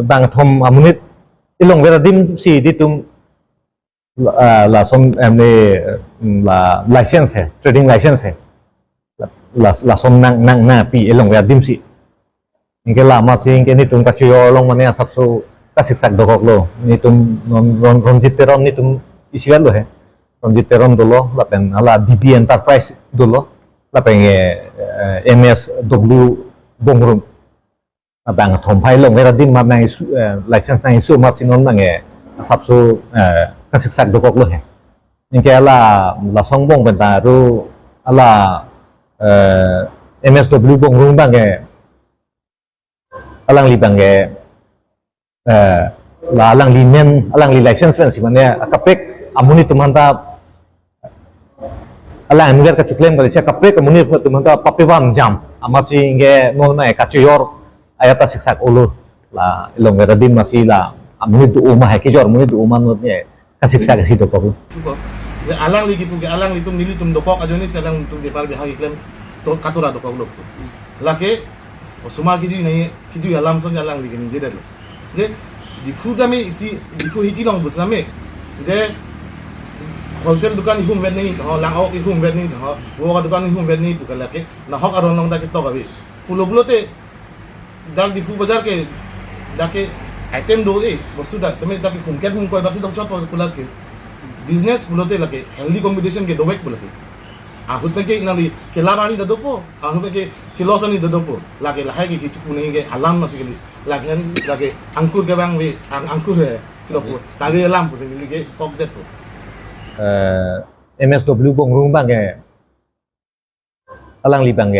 bang thom amunit ilong vera dim si ditum la som emne la license hai trading license hai la som nang na pi ilong vera dim si ingke la ma si ingke nitum kachuyo long mane asapsu kasiksak dokok lo nitum non jiteron nitum isigal lo hai non jiteron dolo lapen ala DB Enterprise dolo lapen MSW bongrung bang thom phai long vera dim ma nang license nang isu ma sinon nang asapsu kasiksak dokok lo hai ingke ala songbong bentaru ala MSW bongrung bang alang li bang la alang li men alang li license pen simane akapek amuni tumanta alang nuger ka chuklem kali akapek amuni tumanta papewan jam amasi inge non na kachuyor ayata siksak ulu la ilong geradim masih la amuni tu umah hakijor amuni tu umah notnya kasiksak kasi dokok alang li gitu alang litum nili tum dokok ajoni selang tum bepar behag iklem to katura dokok lo lake Osumar kiju alam so jalang ligin je dalo je difu dame isi difu hiti long busame je wholesale dukan ihum vet ni ho lang ok ihum vet ni ho wo dukan ihum vet ni bukala ke na hok aron long da ke to gabe pulo te dak difu bazar ke dake item do bostu da same dak kum ke hum ko basi dok chot pula ke business pulo te lake healthy competition ke dowek pula ke ahut ke nali kelabani da dopo ahut ke kilosani da dopo lage lahai ke kichu pune ke alam masih kali lage angkur ke bang we angkur है kilopo kage alam pusing ini ke kok det MSW bongrung bang alang li bang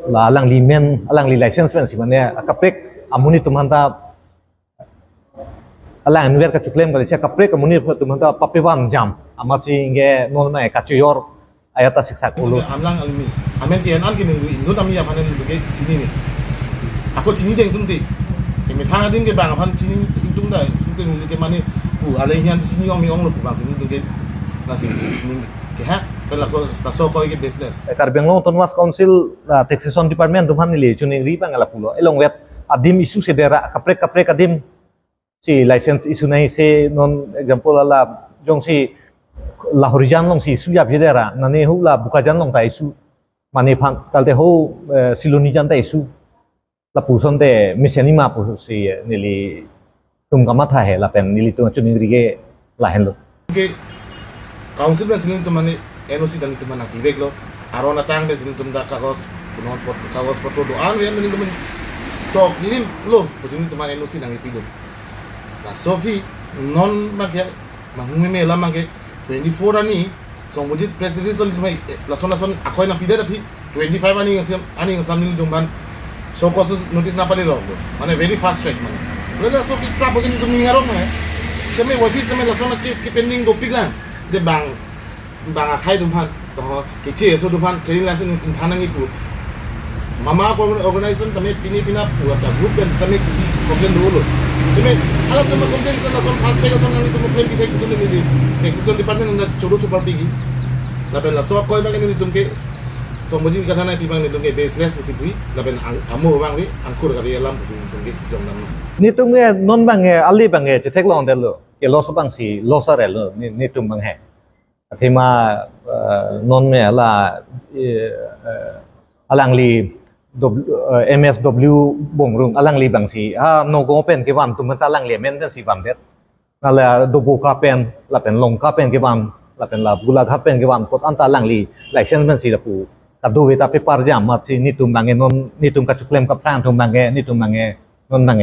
la alang li men alang li license pen simane akapek amuni tumanta alang nuger ka chuklem kali akapek amuni tumanta papewan jam amasi inge non na kachuyor ayata siksak ulu amlang almi amen ki enan ki ningu indut ami ya panen ke chini ni aku chini deng tum ti imi thang adin ke bang phan chini tum da ke ningu ke mane pu ale hian sini ong mi ong lo pu bang sini ke nasi ning ke ha pela ko staso ko ke business Karbeng Long Tonwas Council taxation department tum han ni chuning ri pangala pulo elong wet adim isu sedera kaprek adim si license isu nai se non example ala jong si la horijan long si isu ya bidera nane hu la bukajan long ta isu mane phang kalte ho siloni jan ta isu la puson te misenima pu si nili tum kama tha he la pen nili tu chuning ri ge la hen lo ke council ben silin tumane NOC dan tumana pivek lo arona tang ben silin tum da kagos punon pot kagos potro do an wen nili tum chok lim lo pusin tumane NOC dan ipigo la sofi non magya mangumi me la magya 24 ani song mujit press release lo mai lason akoi na pide tapi 25 ani ngasam nil dumban so kosus notice na pali ro mane very fast track mane lo so ki trap begini tum ningarok mane seme wabi seme lason case ki pending go piglan de bang akai dumhan to ke che so dumhan training license in thanang ipu mama organization tame pina pura ta group ben same ki complain dolo seme alam tama complain sa lason fast track sa nang itu complain ki thek so ni taxation department na chodo super bigi laben la so koi bang ni tumke so moji ka thana ti bang ni tumke baseless musi pui laben amu bang we angkur ka be alam musi tumke jom nam ni tum non bang ali bang che thek long del lo ke lo so bang si lo sa re lo ni tum bang he thema non me la alang li MSW bongrung alang li bang si no go pen ke wan tum ta alang li men si wan det nala dobo ka pen la pen long ka pen ke wan la pen la gula ka pen ke wan pot anta lang li license men si da pu ta do we ta pe par jam ma si ni tum bang non ni tum ka chuklem ka pran tum bang ni tum bang non bang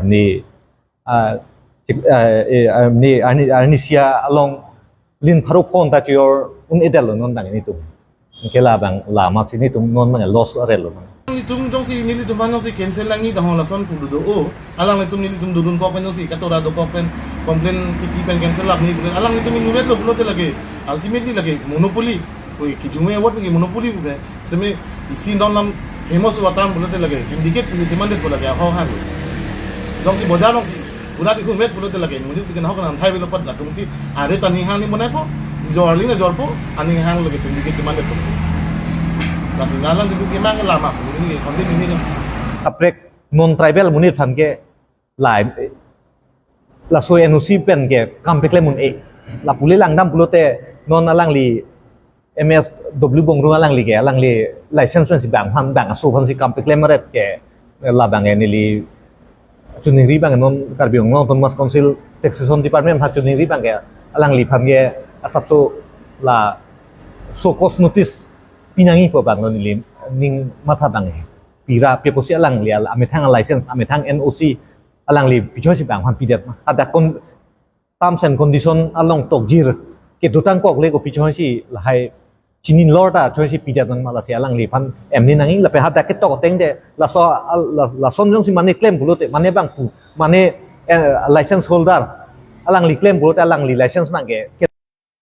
ni ni sia along lin pharu kon ta your un edel non bang ni tum ke la bang la ma si ni tum non bang loss arel lo nitum jong si nili tum si cancel lang ni dahon lason pu do alang nitum nili tum dudun ko pen si katora do ko pen complain ki pen cancel lak ni alang nitum ni wet lo bulote lagi ultimately lagi monopoly to ki jume award ni monopoly bu seme isi don lam famous watam bulote lagi syndicate ni chemande ko lagi ho han jong si bojar jong si bulat ku wet bulote lagi mujud ken ho kan thai belo pat la tum si are tani han ni monai po jorling na jorpo ani han lagi syndicate chemande ko Kasi nalang di bukit mang lama ini konten ini kaprek non tribal munit phan ke lai la so NOC pen ke kam pekle mun e la puli lang dam pulote non alang li MSW bongrung alang li ke alang li license pen si bang phan bang asu phan si kam pekle maret ke la bang ni li chuning ri bang non Karbi Anglong Autonomous Council Taxation Department phan chuning ri bang ke alang li phan ke asap so la so cost notice pinangi po bang non li ning matha bang he pira pe posi alang li ala amethang license amethang NOC alang li pichoi si bang phan pidet ada kon terms and condition along tokjir ke dutang kok le ko pichoi si la hai chinin lorda choi si pidet nang mala si alang li phan emni nangi la pe hada ke tok teng de la so la son jong si mane claim bulote mane bang fu mane license holder alang li claim bulote alang li license mang ke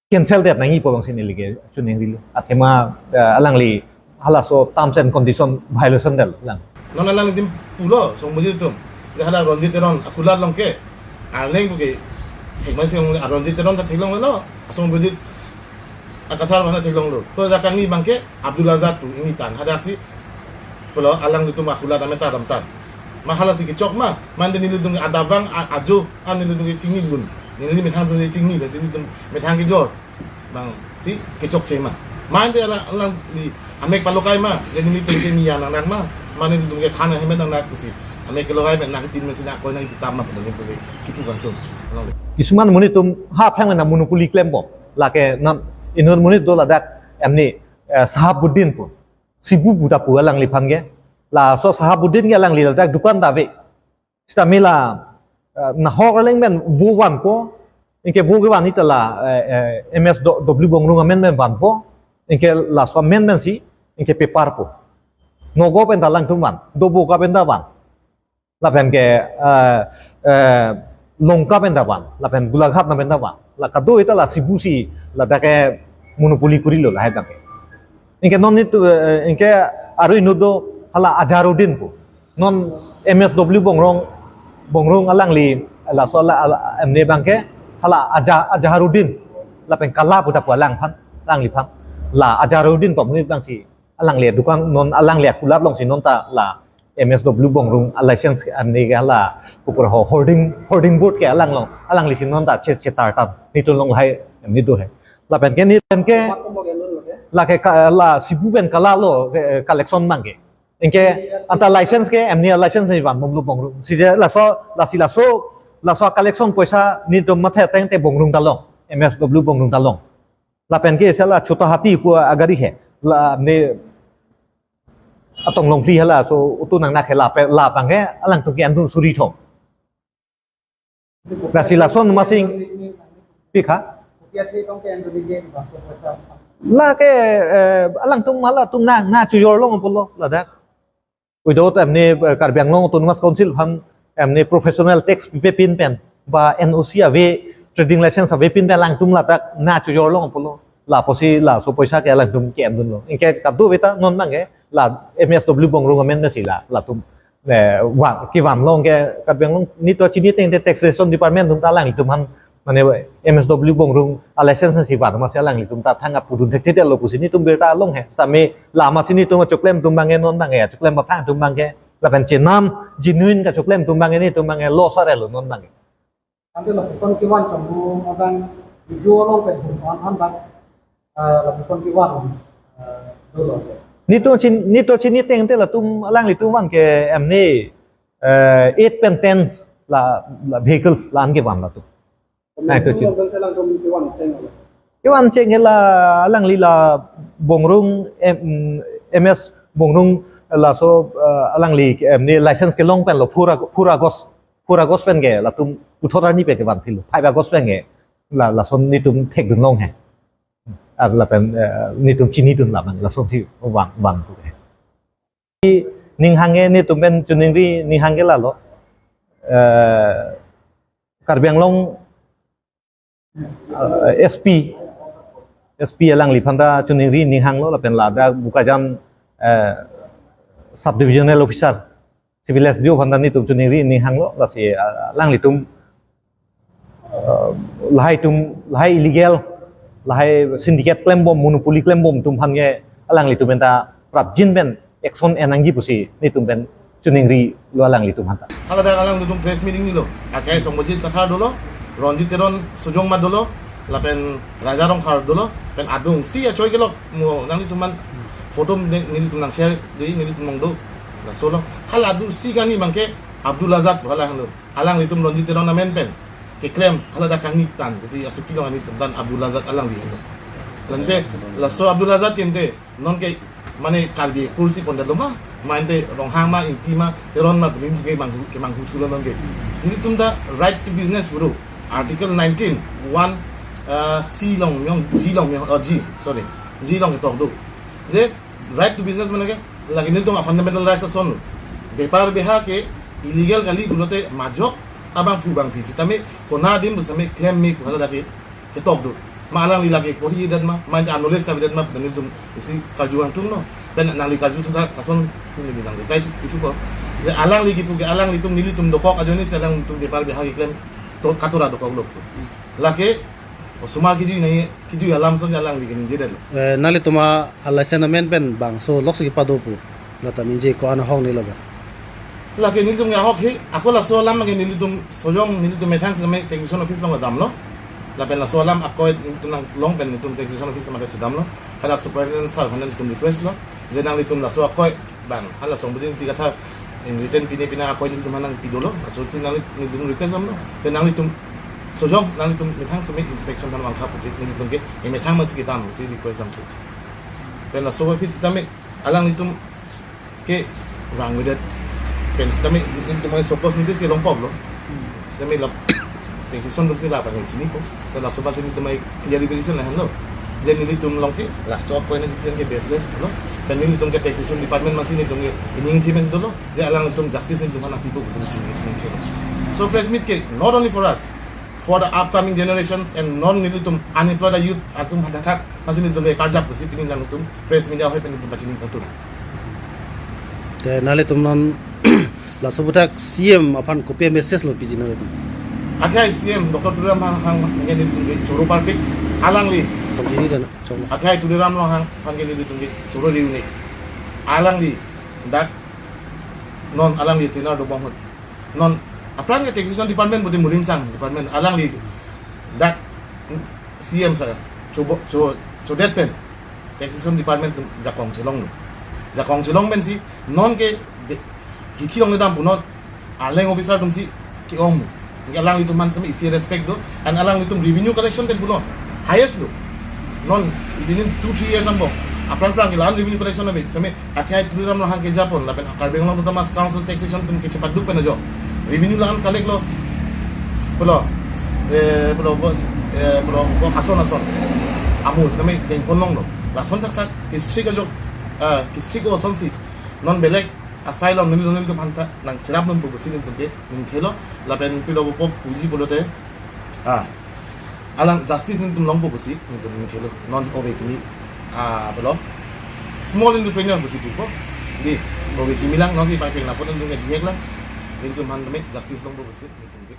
cancel det nangi po bang sin li ke chuning ri athema alang li hala so terms and condition violation del lang non alang dim pulo song bujit tum de hada ronjit teron akulat long ke arleng bu ke thekman sing ronjit teron ta thelong lo song bujit akathar mana thelong lo to jakang ni bangke Abdul Azad tu ini tan hada si pulo alang itu akulat ameta damtan mahala si ke chok ma mande ni ludung adabang ajo an ni ludung cingni gun ni metang tu ni cingni be sini tum metang ke jor bang si ke chok chema mande alang ni amek palokai ma jadi ni tu ke ni anak ma mane ludung ke khana hemet anak si ame ke logai nak tin mesin aku nang ditama pada ni boleh gitu kan tu isuman munit tum ha phang na monopoly claim bo la ke nam inun munit do la dak emni Sahabuddin po sibu buta pu alang li phan ge la so Sahabuddin ge alang li dak dukan da ve sta mila na hok leng men bu wan po inke bu ge wan ni tala MSW bongrung amen men wan po inke la so men men si inke paper po no go pen dalang tuman do bu ka pen da wan la pen ke longka pen da wan la pen gulaghat na pen da wan la kado ita la sibusi la da ke monopoly kuri lo la hai da ke inke non ni inke aru inudo hala Azharuddin po non MSW bongrong alang li la so la emne bangke hala Azharuddin la pen kala puta pu alang phan lang li phan la Azharuddin po munit bang si alang le dukang non alang le kulat long si non ta la MSW bongrung license amni ga la upur holding board ke alang li sin non ta chetar ta ni tu long hai ni do hai la pen ke ni pen ke la ke la sibu ben kala lo collection mang ke inke anta license ke amni license ni wan mom lu bongrung si la so collection poisa ni to mathe teng te bongrung talong MSW bongrung talong la pen ke sala chota hati pu agari he la ne atong long pli hala so utu nang na khela pe la pang ke alang tu ke andu suri thong la sila son masing pikha la ke alang tung mala tung na chu yor long polo la da without amne Karbi Anglong Autonomous Council ham amne professional tax pin pen ba NOC ave trading license ave pin pen lang tung la tak na chu yor long polo la posi la so poisa ke alang tum ke andun lo inke kabdu beta non mange la MSW bongrung amen na sila la tum wan ki wan long ke Karbi Anglong ni to chini teng taxation department tum ta lang tum han mane MSW bongrung license na si wan ma sia lang tum ta thanga pudun thek thek lo pusini tum beta long he same la ma sini tum choklem tum bange non bange choklem ba phang tum bange la pen chenam genuine ka choklem tum bange ni tum bange lo sare lo non bange ante la person ki wan chambu abang video long pe on bang la person ki wan do lo ni to chini teng te la tum alang li tum wan ke amni 8 pen 10 la vehicles la an ke wan la tu ai to chin ke wan cheng la alang li la bongrung MS bongrung la so alang li amni license ke long pen lo pura gos pen ke la tum uthora ni pe ke wan thilu 5 gos pen ke la son ni tum thek dun long he la pen ni tum chini tum la man la son si wang tu ni ning hange ni tum ben chuning ri ning hange la lo Karbi Anglong SP alang li phanda chuning ri ning hang lo la pen la da bukajan subdivisional officer civil SDO phanda ni tum chuning ri ning hang lo la si alang li tum lahai illegal lahai syndicate claim bom monopoly claim bom tum phan nge alang li tum ta prap jin ben action enang ji pusi ni tum ben chuning ri lo alang li tum hanta Alada alang dudung press meeting ni lo. Akai Songbojit kathar dolo, Ronjit Teron Sojong mat dolo, lapen Rajarong kar dolo, pen adung si ya coy gelok mo nang itu man foto ni tum nang share di ni tum do. La solo hal adu si gani mangke Abdul Azad wala halo. Alang itu Ronjit Teron na men pen. Ke claim halada kang nitan. Jadi asuki lo ani tan Abdul Azad alang di halo. Lante la so Abdul Azad kente non ke mane kalbi kursi pon daloma mande rong hama intima teron ma bring ke manghu tulo nonge ini tumda right to business bro article 19 1 c long myong g long myong g sorry g long to do je right to business mane ke lagi ni tum fundamental rights son bepar beha ke illegal kali bulote majok abang fu bang fisi tame kona dim busame claim me ko hala ke tok do maalang lilagi po hidan ma main anulis kabinet ma dan itu isi kajuan tum no dan nali kaju tu kason sini bilang kai itu ko ya alang lagi pu alang itu nili tum dokok ajo ni selang tum depar behagi klaim to katura dokok lok lake osumar kiju nai kiju alam so alang lagi ni jedel nali tuma alignment pen bang so lok sigi padopu lata ninje ko ana hong ni laba lake nili tum ya hok he aku la so alam ngi nili tum sojong nili tum metang sama taxation office lo dam no la pen la so alam aku itu nang long pen tum taxation office sama dam lo ada superintendent sar hanan tum request lo jenang litum la so aku bang hala song budin tiga thar in written pina aku itu manang pidolo so sinang litum request am lo benang litum sojong nang litum metang to make inspection dan wangka putik litum ke metang mas kita si request am tu pen la so pit stame alang litum ke wang with pen stame litum mai sopos nitis ke long pablo stame la taxation dum sila pa ngi sini po so la so ba sini litum mai clarification la hando jadi litum long ke la so ako ni ke business no pen litum ke taxation department man sini litum ining teams dolo je alang litum justice ni litum na people sini so press meet ke not only for us for the upcoming generations and non litum unemployed youth atum hadakak masih litum ke karja pusi pinin lang litum press media hoy pen litum bacini foto te nali tum non la subutak CM apan kopia message lo piji na tu akai CM Dr. Turam hang ngeni litum ke choro parpik alang li ini kan coba akai tuliram lo hang ngeni litum ke choro riuni alang li dak non alang li tina do bang non apran ke taxation department budi murim sang department alang li dak CM sa codet pen taxation department jakong chelong ben si non ke ki long dam punot aleng officer tum si ki om alang itu man sama isi respect do and alang itu revenue collection pen punot highest do non within 2-3 years ambo apran ilan revenue collection na bit sama akai tuliram lo hang ke Japon lapen karbeng lo tamas council taxation pen ke cepat du pen ajo revenue lang collect lo pulo bos ason amus nami deng ponong lo la son tak history ka jo history ko son si non belek asylum nini donen to phanta nang chirap non busi nin to ke nin thelo lapen pilo bo puji bolote alang justice nin tum long busi nin thelo non ove kini bolo small entrepreneur busi ko di ove kimi lang no si pa cheng na pon nin ke diek lang nin tum han me justice long busi nin ke